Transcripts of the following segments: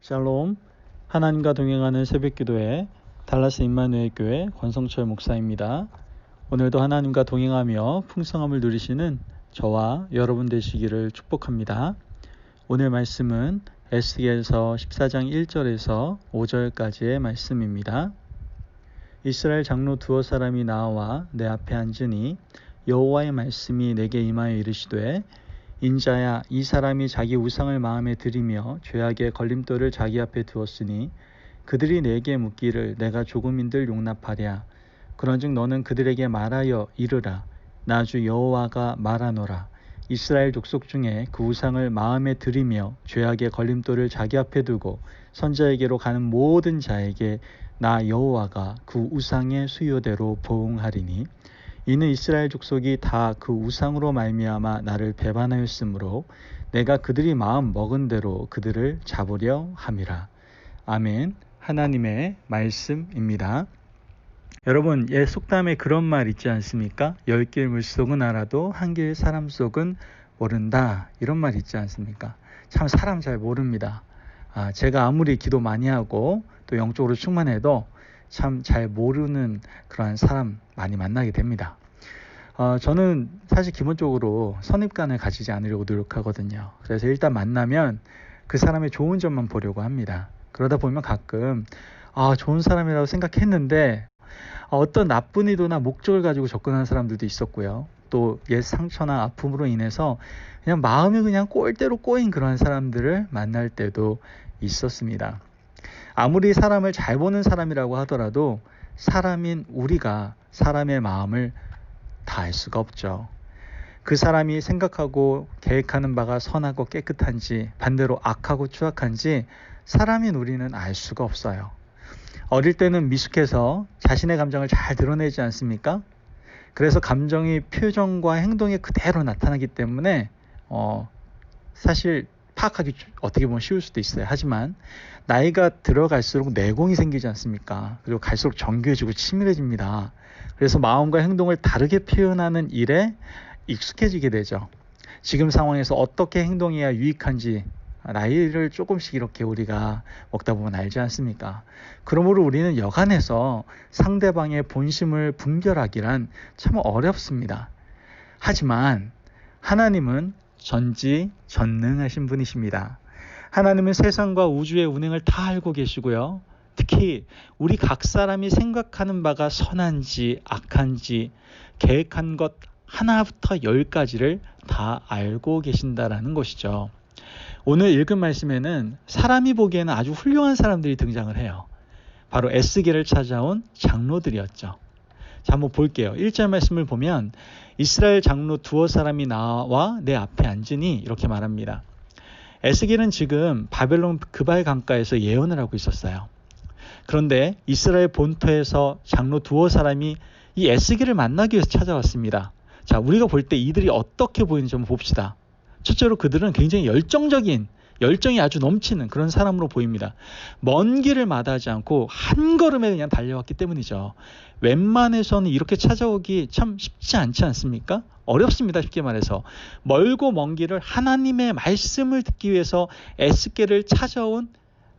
샬롬, 하나님과 동행하는 새벽기도회 달라스 임마누엘 교회 권성철 목사입니다. 오늘도 하나님과 동행하며 풍성함을 누리시는 저와 여러분 되시기를 축복합니다. 오늘 말씀은 에스겔서 14장 1절에서 5절까지의 말씀입니다. 이스라엘 장로 두어 사람이 나와 내 앞에 앉으니 여호와의 말씀이 내게 임하여 이르시되 인자야, 이 사람이 자기 우상을 마음에 들이며 죄악의 걸림돌을 자기 앞에 두었으니 그들이 내게 묻기를 내가 조금인들 용납하랴. 그런즉 너는 그들에게 말하여 이르라. 나 주 여호와가 말하노라. 이스라엘 족속 중에 그 우상을 마음에 들이며 죄악의 걸림돌을 자기 앞에 두고 선자에게로 가는 모든 자에게 나 여호와가 그 우상의 수요대로 보응하리니 이는 이스라엘 족속이 다 그 우상으로 말미암아 나를 배반하였으므로 내가 그들이 마음 먹은 대로 그들을 잡으려 함이라. 아멘. 하나님의 말씀입니다. 여러분, 옛 속담에 그런 말 있지 않습니까? 10길 물속은 알아도 한 길 사람 속은 모른다. 이런 말 있지 않습니까? 참 사람 잘 모릅니다. 제가 아무리 기도 많이 하고 또 영적으로 충만해도 참 잘 모르는 그러한 사람 많이 만나게 됩니다. 저는 사실 기본적으로 선입관을 가지지 않으려고 노력하거든요. 그래서 일단 만나면 그 사람의 좋은 점만 보려고 합니다. 그러다 보면 가끔 좋은 사람이라고 생각했는데 어떤 나쁜 의도나 목적을 가지고 접근하는 사람들도 있었고요. 또 옛 상처나 아픔으로 인해서 그냥 마음이 그냥 꼴대로 꼬인 그런 사람들을 만날 때도 있었습니다. 아무리 사람을 잘 보는 사람이라고 하더라도 사람인 우리가 사람의 마음을 다 알 수가 없죠. 그 사람이 생각하고 계획하는 바가 선하고 깨끗한지 반대로 악하고 추악한지 사람인 우리는 알 수가 없어요. 어릴 때는 미숙해서 자신의 감정을 잘 드러내지 않습니까? 그래서 감정이 표정과 행동에 그대로 나타나기 때문에 사실 파악하기 어떻게 보면 쉬울 수도 있어요. 하지만 나이가 들어갈수록 내공이 생기지 않습니까? 그리고 갈수록 정교해지고 치밀해집니다. 그래서 마음과 행동을 다르게 표현하는 일에 익숙해지게 되죠. 지금 상황에서 어떻게 행동해야 유익한지 나이를 조금씩 이렇게 우리가 먹다 보면 알지 않습니까? 그러므로 우리는 여간해서 상대방의 본심을 분별하기란 참 어렵습니다. 하지만 하나님은 전지전능하신 분이십니다. 하나님은 세상과 우주의 운행을 다 알고 계시고요. 특히 우리 각 사람이 생각하는 바가 선한지 악한지 계획한 것 하나부터 10가지를 다 알고 계신다라는 것이죠. 오늘 읽은 말씀에는 사람이 보기에는 아주 훌륭한 사람들이 등장을 해요. 바로 에스겔을 찾아온 장로들이었죠. 자, 한번 볼게요. 1절 말씀을 보면 이스라엘 장로 두어 사람이 나와 내 앞에 앉으니 이렇게 말합니다. 에스겔은 지금 바벨론 그발 강가에서 예언을 하고 있었어요. 그런데 이스라엘 본토에서 장로 두어 사람이 이 에스겔을 만나기 위해서 찾아왔습니다. 자, 우리가 볼 때 이들이 어떻게 보이는지 한번 봅시다. 첫째로 그들은 굉장히 열정이 아주 넘치는 그런 사람으로 보입니다. 먼 길을 마다하지 않고 한 걸음에 그냥 달려왔기 때문이죠. 웬만해서는 이렇게 찾아오기 참 쉽지 않지 않습니까? 어렵습니다. 쉽게 말해서. 멀고 먼 길을 하나님의 말씀을 듣기 위해서 에스겔을 찾아온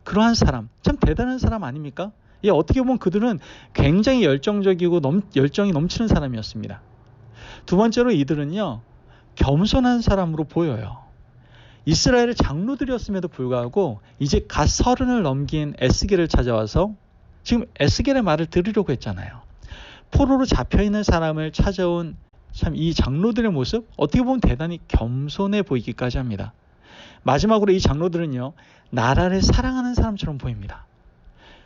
그러한 사람, 참 대단한 사람 아닙니까? 어떻게 보면 그들은 굉장히 열정적이고 열정이 넘치는 사람이었습니다. 두 번째로 이들은요, 겸손한 사람으로 보여요. 이스라엘의 장로들이었음에도 불구하고 이제 갓 30을 넘긴 에스겔을 찾아와서 지금 에스겔의 말을 들으려고 했잖아요. 포로로 잡혀있는 사람을 찾아온 참 이 장로들의 모습 어떻게 보면 대단히 겸손해 보이기까지 합니다. 마지막으로 이 장로들은요, 나라를 사랑하는 사람처럼 보입니다.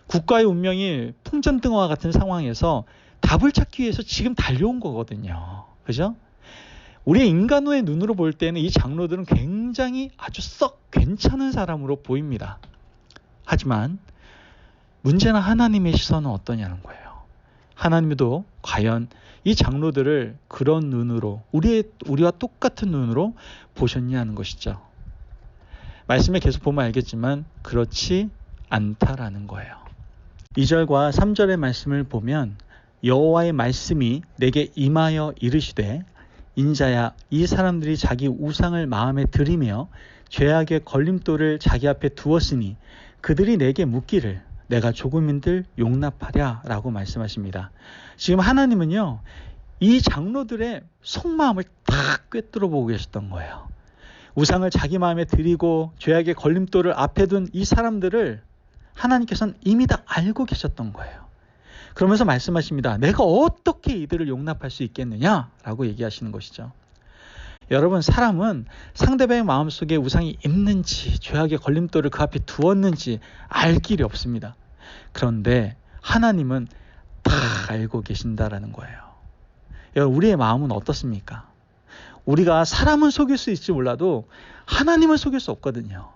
국가의 운명이 풍전등화 같은 상황에서 답을 찾기 위해서 지금 달려온 거거든요. 그죠? 우리의 인간의 눈으로 볼 때는 이 장로들은 굉장히 아주 썩 괜찮은 사람으로 보입니다. 하지만 문제는 하나님의 시선은 어떠냐는 거예요. 하나님도 과연 이 장로들을 그런 눈으로 우리와 똑같은 눈으로 보셨냐는 것이죠. 말씀에 계속 보면 알겠지만 그렇지 않다라는 거예요. 2절과 3절의 말씀을 보면 여호와의 말씀이 내게 임하여 이르시되 인자야, 이 사람들이 자기 우상을 마음에 들이며 죄악의 걸림돌을 자기 앞에 두었으니 그들이 내게 묻기를 내가 조금인들 용납하랴 라고 말씀하십니다. 지금 하나님은요, 이 장로들의 속마음을 딱 꿰뚫어 보고 계셨던 거예요. 우상을 자기 마음에 드리고 죄악의 걸림돌을 앞에 둔 이 사람들을 하나님께서는 이미 다 알고 계셨던 거예요. 그러면서 말씀하십니다. 내가 어떻게 이들을 용납할 수 있겠느냐라고 얘기하시는 것이죠. 여러분, 사람은 상대방의 마음속에 우상이 있는지 죄악의 걸림돌을 그 앞에 두었는지 알 길이 없습니다. 그런데 하나님은 다 알고 계신다라는 거예요. 여러분, 우리의 마음은 어떻습니까? 우리가 사람은 속일 수 있을지 몰라도 하나님은 속일 수 없거든요.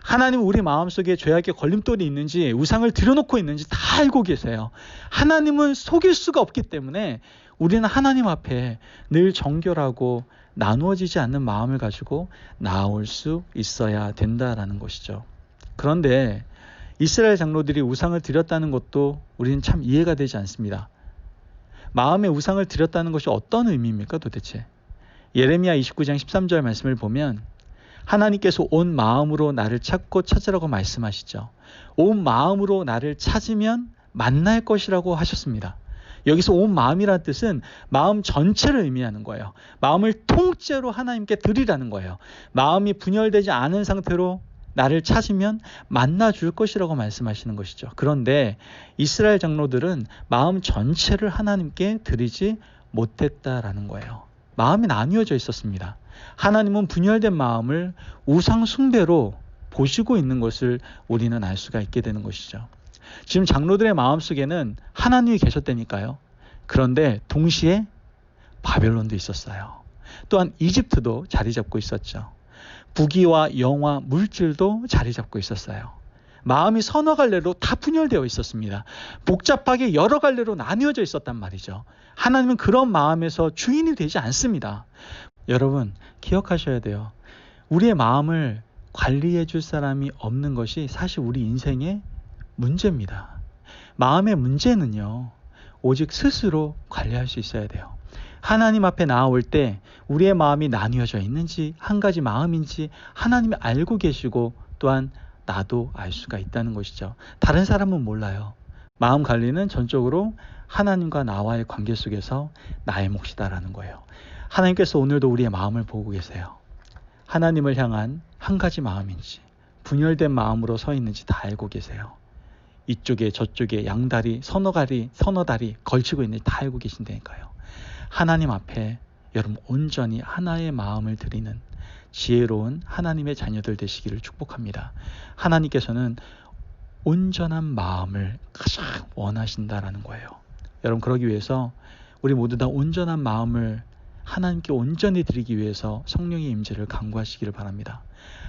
하나님은 우리 마음속에 죄악의 걸림돌이 있는지 우상을 들여놓고 있는지 다 알고 계세요. 하나님은 속일 수가 없기 때문에 우리는 하나님 앞에 늘 정결하고 나누어지지 않는 마음을 가지고 나올 수 있어야 된다라는 것이죠. 그런데 이스라엘 장로들이 우상을 드렸다는 것도 우리는 참 이해가 되지 않습니다. 마음에 우상을 드렸다는 것이 어떤 의미입니까 도대체? 예레미야 29장 13절 말씀을 보면 하나님께서 온 마음으로 나를 찾고 찾으라고 말씀하시죠. 온 마음으로 나를 찾으면 만날 것이라고 하셨습니다. 여기서 온 마음이라는 뜻은 마음 전체를 의미하는 거예요. 마음을 통째로 하나님께 드리라는 거예요. 마음이 분열되지 않은 상태로 나를 찾으면 만나줄 것이라고 말씀하시는 것이죠. 그런데 이스라엘 장로들은 마음 전체를 하나님께 드리지 못했다라는 거예요. 마음이 나뉘어져 있었습니다. 하나님은 분열된 마음을 우상 숭배로 보시고 있는 것을 우리는 알 수가 있게 되는 것이죠. 지금 장로들의 마음속에는 하나님이 계셨다니까요. 그런데 동시에 바벨론도 있었어요. 또한 이집트도 자리 잡고 있었죠. 부귀와 영화, 물질도 자리 잡고 있었어요. 마음이 서너 갈래로 다 분열되어 있었습니다. 복잡하게 여러 갈래로 나뉘어져 있었단 말이죠. 하나님은 그런 마음에서 주인이 되지 않습니다. 여러분, 기억하셔야 돼요. 우리의 마음을 관리해 줄 사람이 없는 것이 사실 우리 인생의 문제입니다. 마음의 문제는요, 오직 스스로 관리할 수 있어야 돼요. 하나님 앞에 나아올 때 우리의 마음이 나뉘어져 있는지 한 가지 마음인지 하나님이 알고 계시고 또한 나도 알 수가 있다는 것이죠. 다른 사람은 몰라요. 마음 관리는 전적으로 하나님과 나와의 관계 속에서 나의 몫이다라는 거예요. 하나님께서 오늘도 우리의 마음을 보고 계세요. 하나님을 향한 한 가지 마음인지 분열된 마음으로 서 있는지 다 알고 계세요. 이쪽에 저쪽에 양다리 서너 다리 걸치고 있는지 다 알고 계신다니까요. 하나님 앞에 여러분 온전히 하나의 마음을 드리는 지혜로운 하나님의 자녀들 되시기를 축복합니다. 하나님께서는 온전한 마음을 가장 원하신다라는 거예요. 여러분, 그러기 위해서 우리 모두 다 온전한 마음을 하나님께 온전히 드리기 위해서 성령의 임재를 간구하시기를 바랍니다.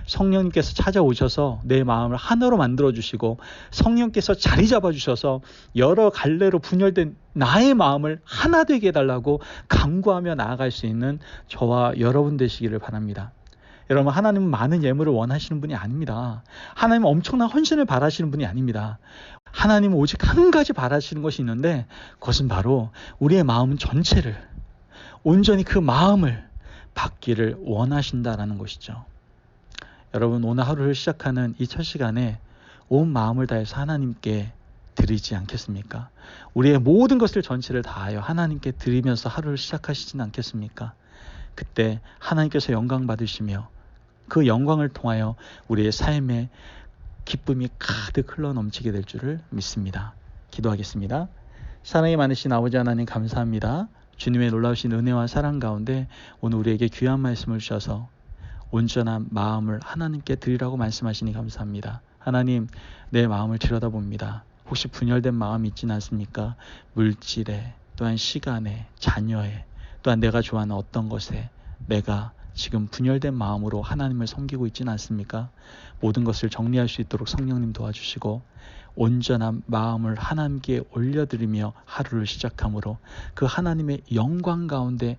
성령님께서 찾아오셔서 내 마음을 하나로 만들어주시고 성령께서 자리 잡아주셔서 여러 갈래로 분열된 나의 마음을 하나 되게 해달라고 간구하며 나아갈 수 있는 저와 여러분 되시기를 바랍니다. 여러분, 하나님은 많은 예물을 원하시는 분이 아닙니다. 하나님은 엄청난 헌신을 바라시는 분이 아닙니다. 하나님은 오직 한 가지 바라시는 것이 있는데 그것은 바로 우리의 마음 전체를 온전히 그 마음을 받기를 원하신다라는 것이죠. 여러분, 오늘 하루를 시작하는 이 첫 시간에 온 마음을 다해서 하나님께 드리지 않겠습니까? 우리의 모든 것을 전체를 다하여 하나님께 드리면서 하루를 시작하시진 않겠습니까? 그때 하나님께서 영광 받으시며 그 영광을 통하여 우리의 삶에 기쁨이 가득 흘러넘치게 될 줄을 믿습니다. 기도하겠습니다. 사랑이 많으신 아버지 하나님, 감사합니다. 주님의 놀라우신 은혜와 사랑 가운데 오늘 우리에게 귀한 말씀을 주셔서 온전한 마음을 하나님께 드리라고 말씀하시니 감사합니다. 하나님, 내 마음을 들여다봅니다. 혹시 분열된 마음이 있지는 않습니까? 물질에, 또한 시간에, 자녀에, 또한 내가 좋아하는 어떤 것에 내가 지금 분열된 마음으로 하나님을 섬기고 있지는 않습니까? 모든 것을 정리할 수 있도록 성령님 도와주시고 온전한 마음을 하나님께 올려드리며 하루를 시작함으로 그 하나님의 영광 가운데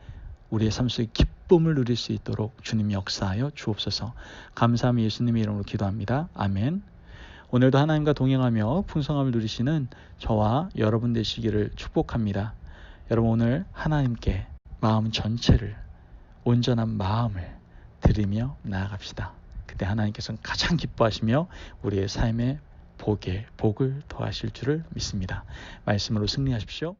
우리의 삶 속에 기쁨을 누릴 수 있도록 주님이 역사하여 주옵소서. 감사함이 예수님의 이름으로 기도합니다. 아멘. 오늘도 하나님과 동행하며 풍성함을 누리시는 저와 여러분 되시기를 축복합니다. 여러분, 오늘 하나님께 마음 전체를 온전한 마음을 드리며 나아갑시다. 그때 하나님께서는 가장 기뻐하시며 우리의 삶에 복에 복을 더하실 줄을 믿습니다. 말씀으로 승리하십시오.